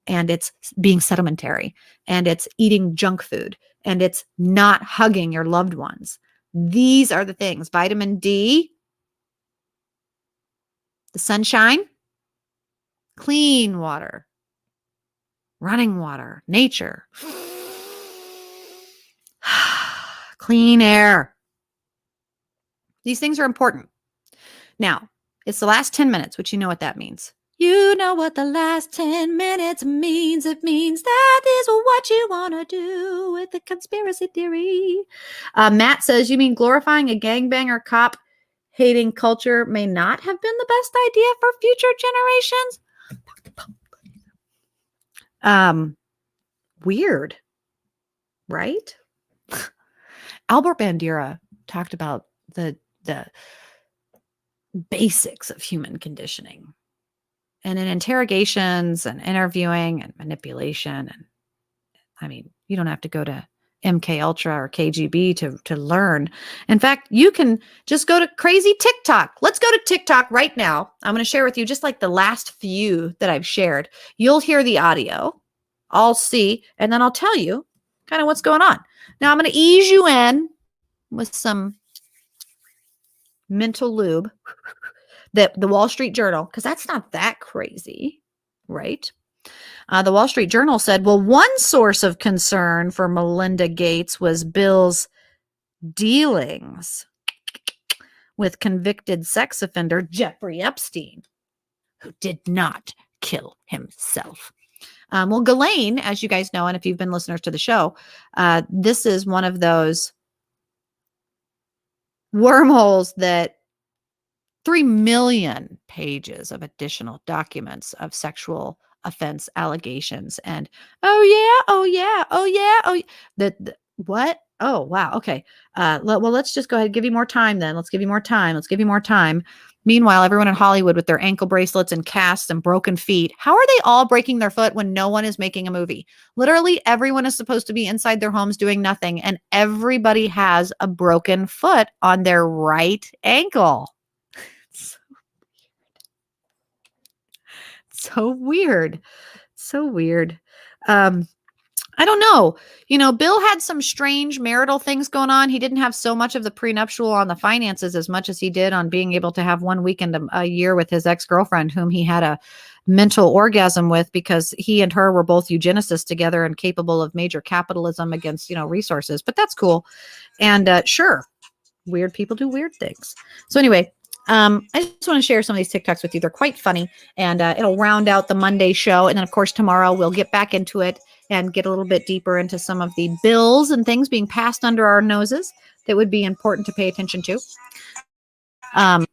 and it's being sedimentary, and it's eating junk food, and it's not hugging your loved ones. These are the things. Vitamin D, the sunshine, clean water, running water, nature, clean air. These things are important. Now, it's the last 10 minutes, which you know what that means. You know what the last 10 minutes means. It means that is what you want to do with the conspiracy theory. Matt says, you mean glorifying a gangbanger cop hating culture may not have been the best idea for future generations? Weird, right? Albert Bandura talked about the basics of human conditioning. And in interrogations and interviewing and manipulation, and I mean, you don't have to go to MK Ultra or KGB to learn. In fact, you can just go to crazy TikTok. Let's go to TikTok right now. I'm going to share with you just like the last few that I've shared. You'll hear the audio. I'll see, and then I'll tell you kind of what's going on. Now I'm going to ease you in with some mental lube. The Wall Street Journal, because that's not that crazy, right? The Wall Street Journal said, well, one source of concern for Melinda Gates was Bill's dealings with convicted sex offender Jeffrey Epstein, who did not kill himself. Well, Ghislaine, as you guys know, and if you've been listeners to the show, this is one of those wormholes that 3 million pages of additional documents of sexual offense allegations. And what? Oh, wow. Okay. Well, let's just go ahead and give you more time then. Let's give you more time. Meanwhile, everyone in Hollywood with their ankle bracelets and casts and broken feet. How are they all breaking their foot when no one is making a movie? Literally, everyone is supposed to be inside their homes doing nothing. And everybody has a broken foot on their right ankle. So weird. So weird. I don't know. Bill had some strange marital things going on. He didn't have so much of the prenuptial on the finances as much as he did on being able to have one weekend a year with his ex-girlfriend, whom he had a mental orgasm with because he and her were both eugenicists together and capable of major capitalism against, resources. But that's cool. And sure, weird people do weird things. So anyway, I just want to share some of these TikToks with you. They're quite funny, and it'll round out the Monday show. And then, of course, tomorrow we'll get back into it and get a little bit deeper into some of the bills and things being passed under our noses that would be important to pay attention to.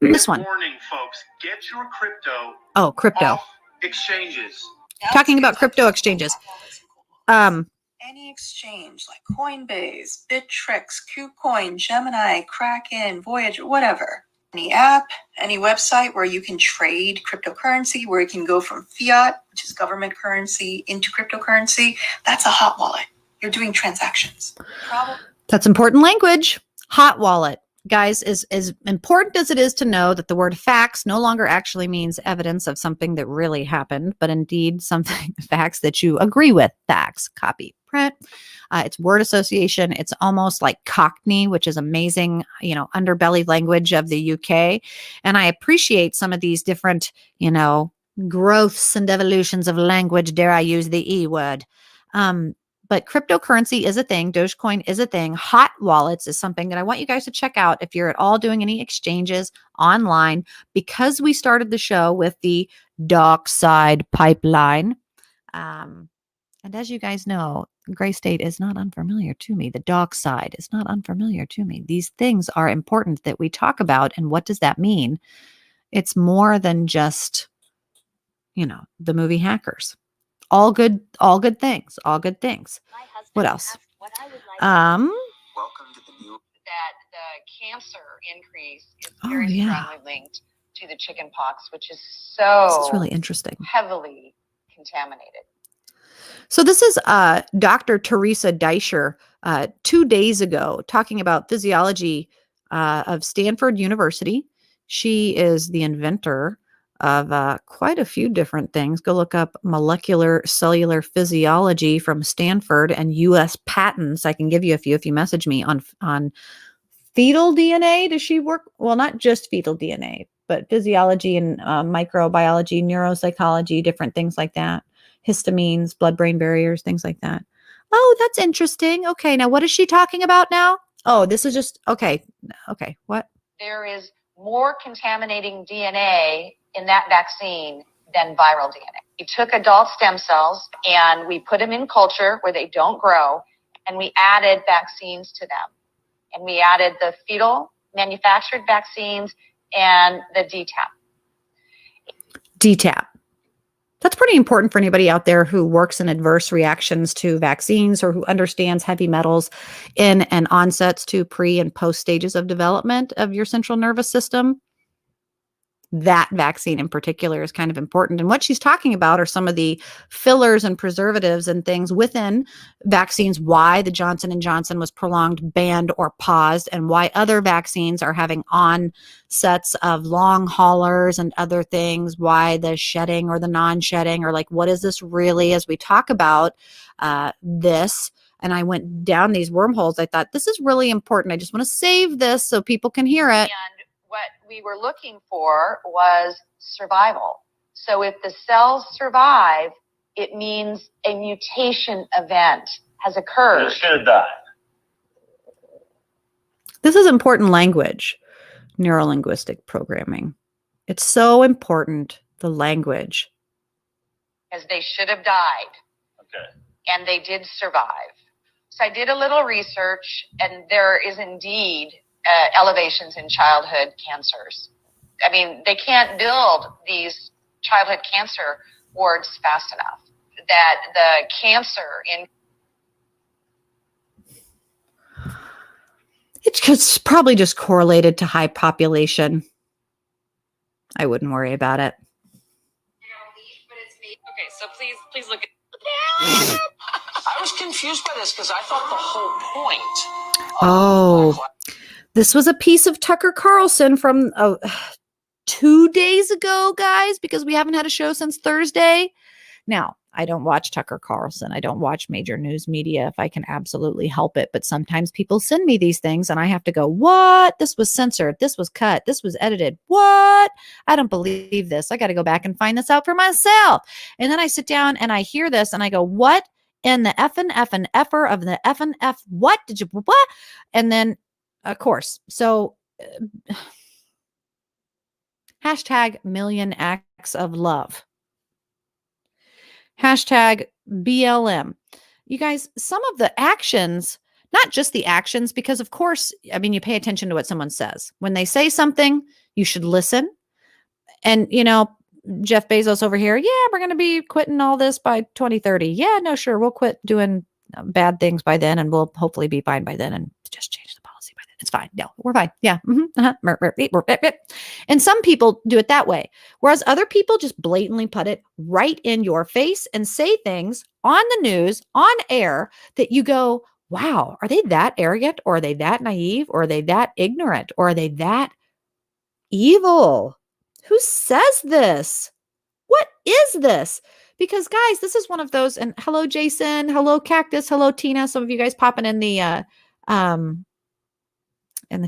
This one. Warning, folks. Get your crypto. Oh, crypto off exchanges. Talking about crypto exchanges. Any exchange like Coinbase, Bittrex, KuCoin, Gemini, Kraken, Voyager, whatever. Any app, any website where you can trade cryptocurrency, where you can go from fiat, which is government currency, into cryptocurrency, that's a hot wallet. You're doing transactions. That's important language. Hot wallet. Guys, is as important as it is to know that the word facts no longer actually means evidence of something that really happened, but indeed something, facts that you agree with. Facts, copy, print. It's word association. It's almost like Cockney, which is amazing, underbelly language of the UK. And I appreciate some of these different, growths and evolutions of language. Dare I use the E word? But cryptocurrency is a thing. Dogecoin is a thing. Hot wallets is something that I want you guys to check out if you're at all doing any exchanges online, because we started the show with the dark side pipeline. And as you guys know, gray state is not unfamiliar to me. The dark side is not unfamiliar to me. These things are important that we talk about. And what does that mean? It's more than just, the movie Hackers. All good things. All good things. What else? Welcome to the new. That the cancer increase is very strongly linked to the chicken pox, which is This is really interesting. Heavily contaminated. So this is Dr. Teresa Deischer 2 days ago talking about physiology of Stanford University. She is the inventor of quite a few different things. Go look up molecular cellular physiology from Stanford and U.S. patents. I can give you a few if you message me on fetal DNA. Does she work? Well, not just fetal DNA, but physiology and microbiology, neuropsychology, different things like that. Histamines, blood-brain barriers, things like that. Oh, that's interesting. Okay, now what is she talking about now? Oh, this is just, okay, what? There is more contaminating DNA in that vaccine than viral DNA. We took adult stem cells and we put them in culture where they don't grow, and we added vaccines to them. And we added the fetal manufactured vaccines and the DTaP. DTaP. That's pretty important for anybody out there who works in adverse reactions to vaccines or who understands heavy metals in and onsets to pre and post stages of development of your central nervous system. That vaccine in particular is kind of important. And what she's talking about are some of the fillers and preservatives and things within vaccines, why the Johnson & Johnson was prolonged, banned, or paused, and why other vaccines are having onsets of long haulers and other things, why the shedding or the non-shedding, or like, what is this really? As we talk about this, and I went down these wormholes, I thought, this is really important. I just want to save this so people can hear it. And what we were looking for was survival. So if the cells survive, it means a mutation event has occurred. You should have died. This is important language, neurolinguistic programming. It's so important, the language. As they should have died. Okay. And they did survive. So I did a little research, and there is indeed elevations in childhood cancers. I mean, they can't build these childhood cancer wards fast enough. That the cancer in... It's probably just correlated to high population. I wouldn't worry about it. Okay, so please look at... I was confused by this because I thought the whole point... Oh, this was a piece of Tucker Carlson from 2 days ago, guys, because we haven't had a show since Thursday. Now, I don't watch Tucker Carlson. I don't watch major news media if I can absolutely help it. But sometimes people send me these things and I have to go, what? This was censored. This was cut. This was edited. What? I don't believe this. I got to go back and find this out for myself. And then I sit down and I hear this and I go, what in the effing effer of the effing F? What did you, what? And then, of course, so hashtag million acts of love. Hashtag BLM. You guys, some of the actions, not just the actions, because of course, I mean, you pay attention to what someone says. When they say something, you should listen. And, you know, Jeff Bezos over here, yeah, we're going to be quitting all this by 2030. Yeah, no, sure. We'll quit doing bad things by then and we'll hopefully be fine by then and just change the policy by then. It's fine. No, we're fine. Yeah. And some people do it that way. Whereas other people just blatantly put it right in your face and say things on the news, on air that you go, wow, are they that arrogant or are they that naive or are they that ignorant or are they that evil? Who says this? What is this? Because guys, this is one of those, and hello, Jason, hello, Cactus, hello, Tina. Some of you guys popping in the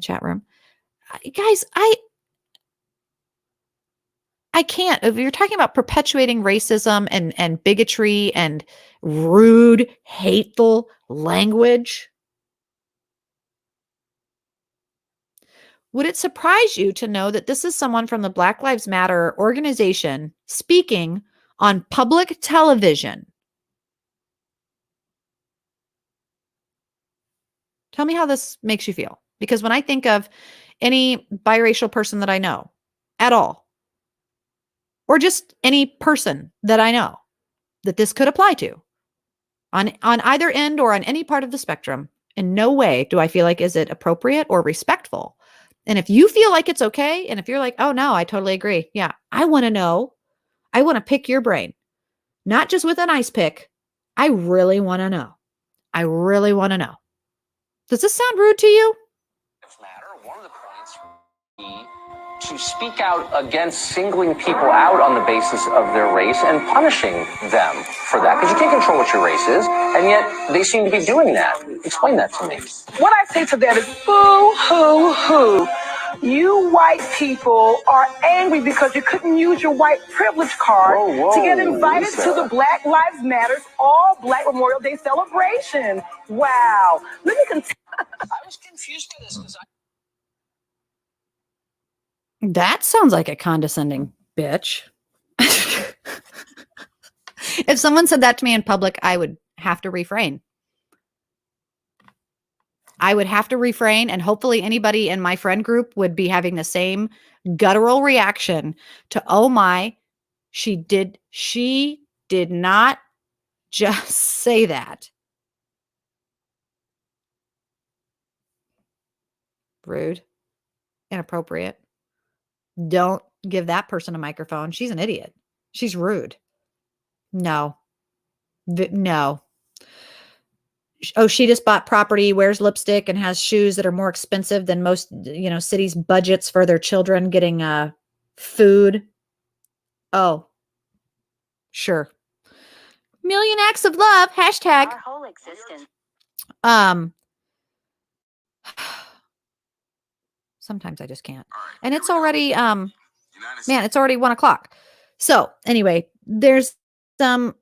chat room. Guys, I can't. If you're talking about perpetuating racism and bigotry and rude, hateful language, would it surprise you to know that this is someone from the Black Lives Matter organization speaking on public television? Tell me how this makes you feel. Because when I think of any biracial person that I know at all, or just any person that I know that this could apply to on either end or on any part of the spectrum, in no way do I feel like is it appropriate or respectful. And if you feel like it's okay, and if you're like, oh no, I totally agree. Yeah, I want to know. I want to pick your brain, not just with an ice pick. I really want to know. I really want to know. Does this sound rude to you? Matter. One of the points would be to speak out against singling people out on the basis of their race and punishing them for that, because you can't control what your race is, and yet they seem to be doing that. Explain that to me. What I say to that is, boo, hoo, hoo. You white people are angry because you couldn't use your white privilege card to get invited to the Black Lives Matter All Black Memorial Day celebration. Wow. Let me continue. I was confused by this because That sounds like a condescending bitch. If someone said that to me in public, I would have to refrain. I would have to refrain, and hopefully anybody in my friend group would be having the same guttural reaction to, oh my, she did not just say that. Rude, inappropriate. Don't give that person a microphone. She's an idiot. She's rude. No. No. Oh, she just bought property, wears lipstick, and has shoes that are more expensive than most, cities' budgets for their children getting food. Oh, sure. Million acts of love. Hashtag. Our whole existence. Sometimes I just can't. And it's already, it's already 1:00. So anyway, there's some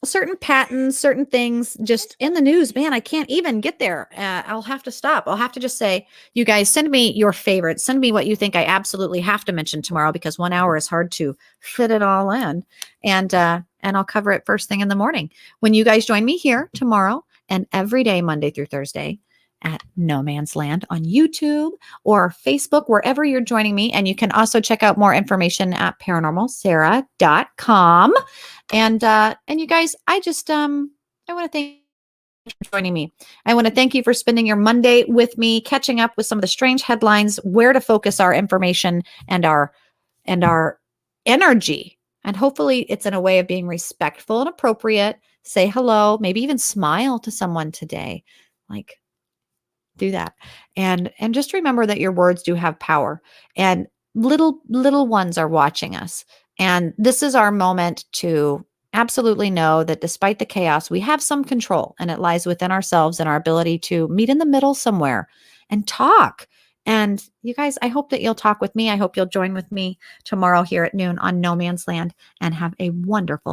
certain patents, certain things just in the news, man, I can't even get there. I'll have to stop. I'll have to just say, you guys send me your favorites. Send me what you think I absolutely have to mention tomorrow, because 1 hour is hard to fit it all in. And I'll cover it first thing in the morning. When you guys join me here tomorrow and every day, Monday through Thursday, at No Man's Land on YouTube or Facebook, wherever you're joining me. And you can also check out more information at paranormalsarah.com. And you guys, I just, I want to thank you for joining me. I want to thank you for spending your Monday with me, catching up with some of the strange headlines, where to focus our information and our energy. And hopefully it's in a way of being respectful and appropriate. Say hello, maybe even smile to someone today. Like, do that. And just remember that your words do have power. And little ones are watching us. And this is our moment to absolutely know that despite the chaos, we have some control, and it lies within ourselves and our ability to meet in the middle somewhere and talk. And you guys, I hope that you'll talk with me. I hope you'll join with me tomorrow here at noon on No Man's Land, and have a wonderful